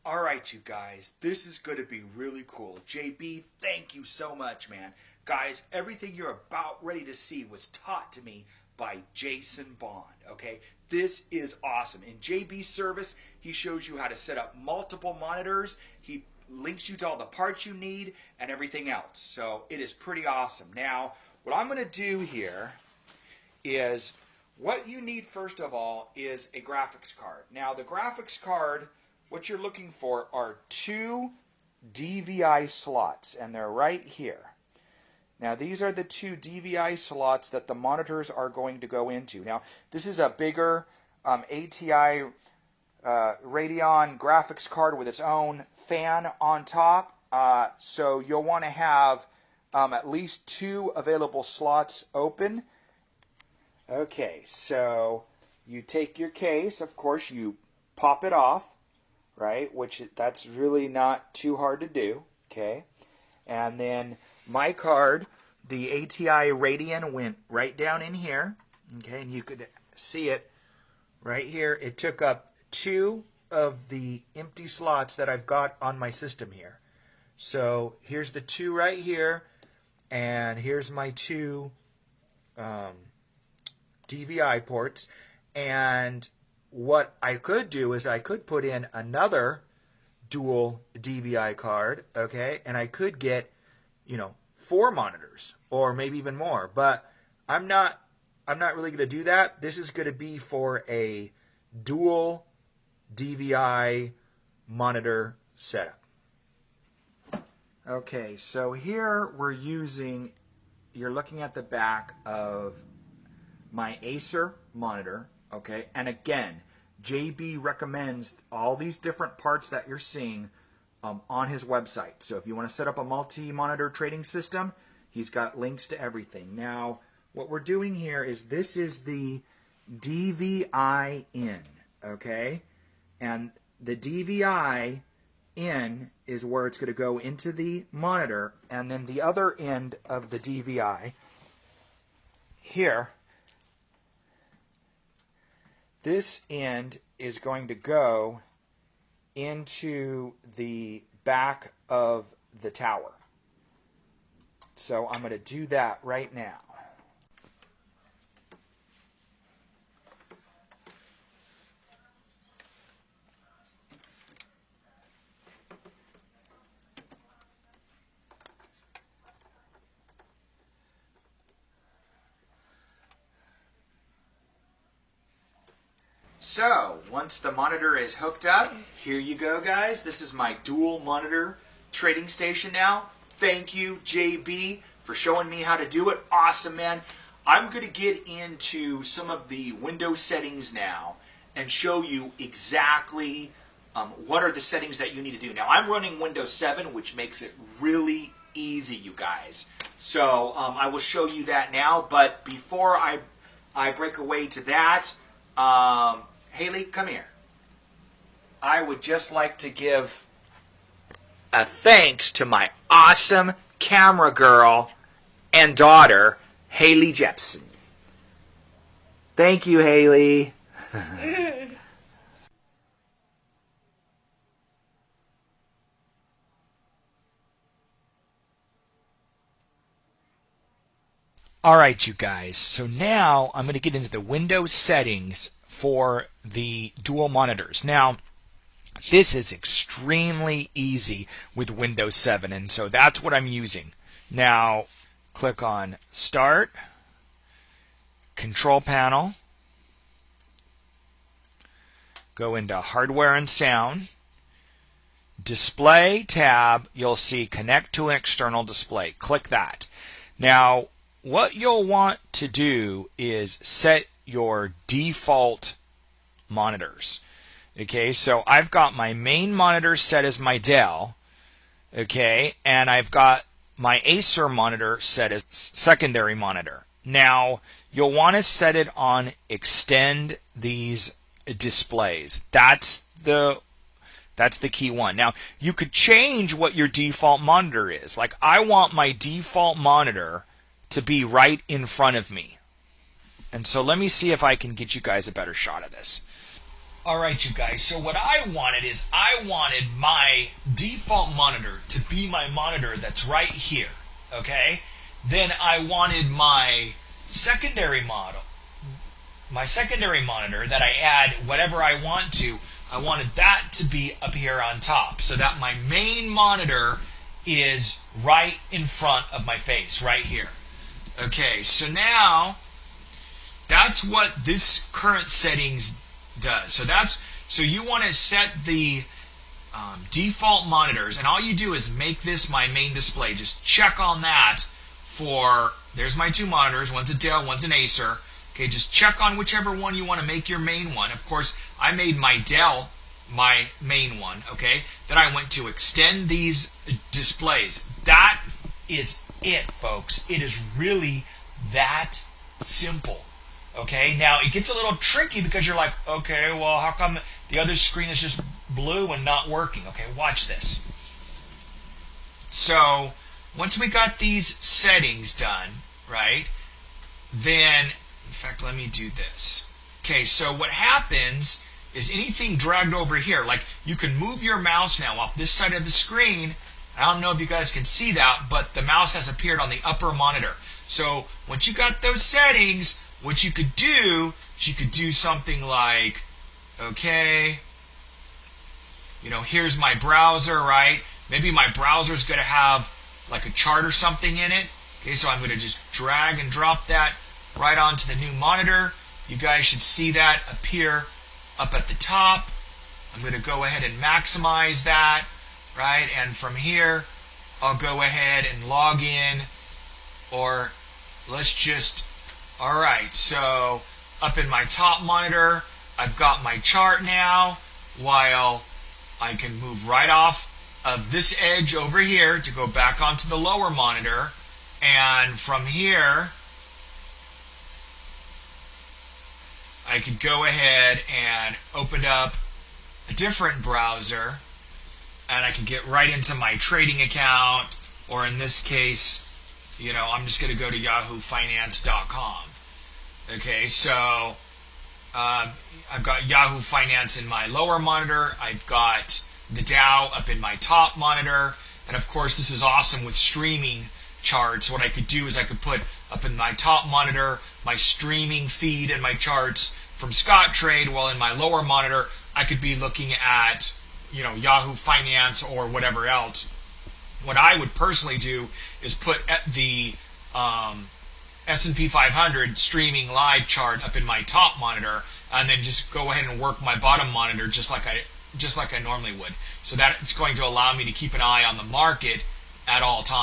All right, you guys, this is going to be really cool. JB, thank you so much, man. Guys, everything you're about ready to see was taught to me by Jason Bond, okay? This is awesome. In JB's service, he shows you how to set up multiple monitors. He links you to all the parts you need and everything else. So it is pretty awesome. Now, what I'm going to do here is what you need first of all is a graphics card. Now, the graphics card, what you're looking for are two DVI slots, and they're right here. Now, these are the two DVI slots that the monitors are going to go into. Now, this is a bigger ATI Radeon graphics card with its own fan on top. So you'll want to have at least two available slots open. Okay, so you take your case. Of course, you pop it off, right? Which that's really not too hard to do. Okay, and then my card, the ATI Radeon, went right down in here. Okay, and you could see it right here. It took up two of the empty slots that I've got on my system here. So here's the two right here, and here's my two DVI ports. And what I could do is I could put in another dual DVI card, okay, and I could get, 4 monitors or maybe even more. But I'm not really going to do that. This is going to be for a dual DVI monitor setup. Okay, so here you're looking at the back of my Acer monitor, okay? And again, JB recommends all these different parts that you're seeing on his website. So if you want to set up a multi-monitor trading system, he's got links to everything. Now, what we're doing here is this is the DVI in, okay? And the DVI in is where it's going to go into the monitor, and then the other end of the DVI here, this end is going to go into the back of the tower. So I'm going to do that right now. So, once the monitor is hooked up, here you go, guys. This is my dual monitor trading station now. Thank you, JB, for showing me how to do it. Awesome, man. I'm going to get into some of the Windows settings now and show you exactly what are the settings that you need to do. Now, I'm running Windows 7, which makes it really easy, you guys. So, I will show you that now. But before I break away to that, Haley, come here. I would just like to give a thanks to my awesome camera girl and daughter, Haley Jepson. Thank you, Haley. All right, you guys. So now I'm going to get into the Windows settings for the dual monitors. Now, this is extremely easy with Windows 7, and so that's what I'm using. Now, click on Start, Control Panel, go into Hardware and Sound, Display tab, you'll see Connect to an External Display. Click that. Now, what you'll want to do is set your default monitors. Okay, so I've got my main monitor set as my Dell, okay, and I've got my Acer monitor set as secondary monitor. Now, you'll want to set it on extend these displays. That's the key one. Now, you could change what your default monitor is. Like, I want my default monitor to be right in front of me. And so let me see if I can get you guys a better shot of this. Alright, you guys, so what I wanted is I wanted my default monitor to be my monitor that's right here, okay? Then I wanted my secondary monitor that I add whatever I want to, I wanted that to be up here on top so that my main monitor is right in front of my face, right here. Okay, so now that's what this current settings does. So you want to set the default monitors, and all you do is make this my main display. Just check on that for, there's my two monitors, one's a Dell, one's an Acer. Okay, just check on whichever one you want to make your main one. Of course, I made my Dell my main one, okay? Then I went to extend these displays. That is it, folks. It is really that simple. Okay, now it gets a little tricky because you're like, okay, well, how come the other screen is just blue and not working? Okay, watch this. So, once we got these settings done, right, then, in fact, let me do this. Okay, so what happens is anything dragged over here, like you can move your mouse now off this side of the screen. I don't know if you guys can see that, but the mouse has appeared on the upper monitor. So, once you got those settings, what you could do is you could do something like, okay, here's my browser, right? Maybe my browser is going to have like a chart or something in it. Okay, so I'm going to just drag and drop that right onto the new monitor. You guys should see that appear up at the top. I'm going to go ahead and maximize that, right? And from here, I'll go ahead and log in, or let's just, alright, so up in my top monitor, I've got my chart now, while I can move right off of this edge over here to go back onto the lower monitor, and from here, I could go ahead and open up a different browser, and I can get right into my trading account, or in this case, I'm just going to go to yahoofinance.com. Okay, so I've got Yahoo Finance in my lower monitor. I've got the Dow up in my top monitor. And of course, this is awesome with streaming charts. What I could do is I could put up in my top monitor my streaming feed and my charts from Scottrade, while in my lower monitor, I could be looking at, Yahoo Finance or whatever else. What I would personally do is put the S&P 500 streaming live chart up in my top monitor, and then just go ahead and work my bottom monitor just like I normally would. So that it's going to allow me to keep an eye on the market at all times.